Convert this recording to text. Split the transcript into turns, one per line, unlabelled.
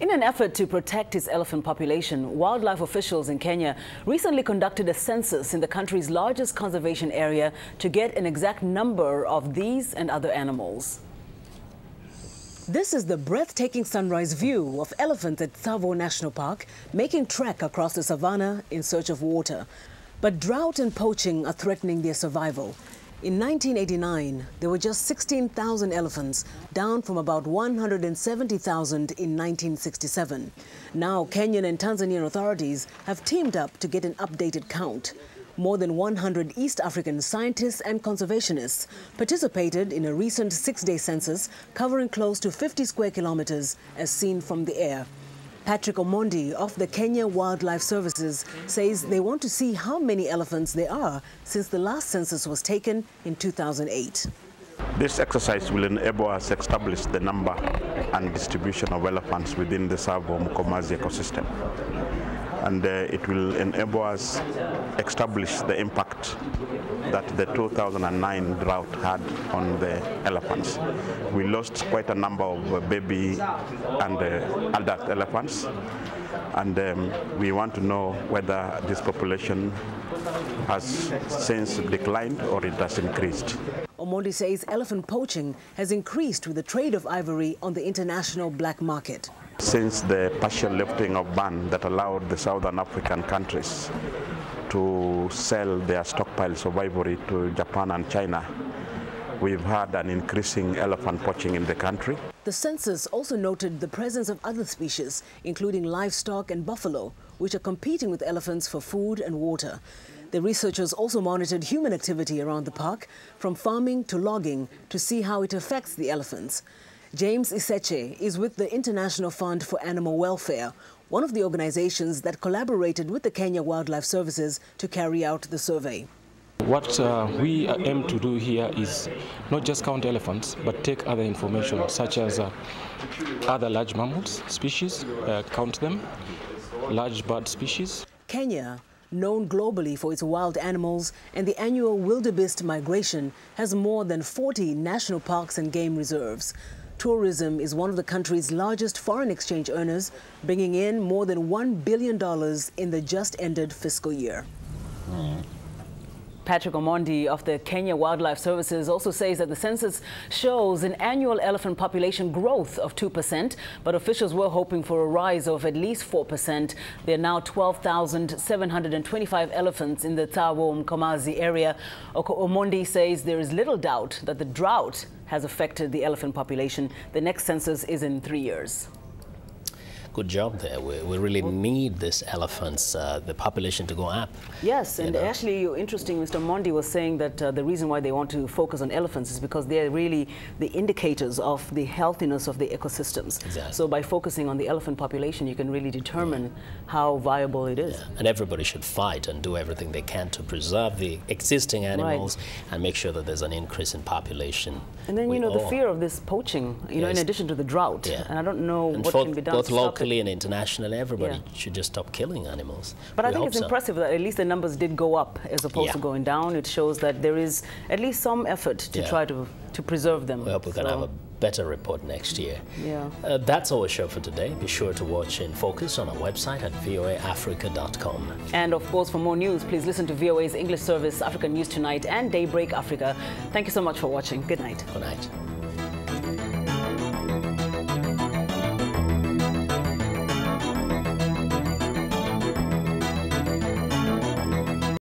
In an effort to protect its elephant population, wildlife officials in Kenya recently conducted a census in the country's largest conservation area to get an exact number of these and other animals. This is the breathtaking sunrise view of elephants at Tsavo National Park making trek across the savannah in search of water. But drought and poaching are threatening their survival. In 1989, there were just 16,000 elephants, down from about 170,000 in 1967. Now, Kenyan and Tanzanian authorities have teamed up to get an updated count. More than 100 East African scientists and conservationists participated in a recent 6-day census covering close to 50 square kilometers as seen from the air. Patrick Omondi of the Kenya Wildlife Services says they want to see how many elephants there are since the last census was taken in 2008.
This exercise will enable us to establish the number and distribution of elephants within the Tsavo-Mkomazi ecosystem. And it will enable us to establish the impact that the 2009 drought had on the elephants. We lost quite a number of baby and adult elephants, and we want to know whether this population has since declined or it has increased.
Omondi says elephant poaching has increased with the trade of ivory on the international black market.
Since the partial lifting of ban that allowed the Southern African countries to sell their stockpiles of ivory to Japan and China, we've had an increasing elephant poaching in the country.
The census also noted the presence of other species, including livestock and buffalo, which are competing with elephants for food and water. The researchers also monitored human activity around the park, from farming to logging, to see how it affects the elephants. James Iseche is with the International Fund for Animal Welfare, one of the organizations that collaborated with the Kenya Wildlife Services to carry out the survey.
What we aim to do here is not just count elephants, but take other information such as other large mammals species, count them, large bird species.
Kenya, known globally for its wild animals and the annual wildebeest migration, has more than 40 national parks and game reserves. Tourism is one of the country's largest foreign exchange earners, bringing in more than $1 billion in the just-ended fiscal year. Patrick Omondi of the Kenya Wildlife Services also says that the census shows an annual elephant population growth of 2%, but officials were hoping for a rise of at least 4%. There are now 12,725 elephants in the Tsavo-Mkomazi area. Omondi says there is little doubt that the drought has affected the elephant population. The next census is in 3 years.
Good job there. We really need this elephants, the population to go up.
Yes, and actually interesting, Mr. Mondi was saying that the reason why they want to focus on elephants is because they're really the indicators of the healthiness of the ecosystems.
Exactly.
So by focusing on the elephant population, you can really determine how viable it is.
Yeah. And everybody should fight and do everything they can to preserve the existing animals and make sure that there's an increase in population.
And then, the fear of this poaching, in addition to the drought.
Yeah.
And I don't know what can be done
both
to stop
locally and internationally, everybody should just stop killing animals.
But I think it's impressive that at least the numbers did go up as opposed to going down. It shows that there is at least some effort to try to preserve them.
We hope we can have a better report next year.
Yeah.
That's our show for today. Be sure to watch In Focus on our website at voaafrica.com.
And of course, for more news, please listen to VOA's English service, African News Tonight and Daybreak Africa. Thank you so much for watching. Good night.
Good night.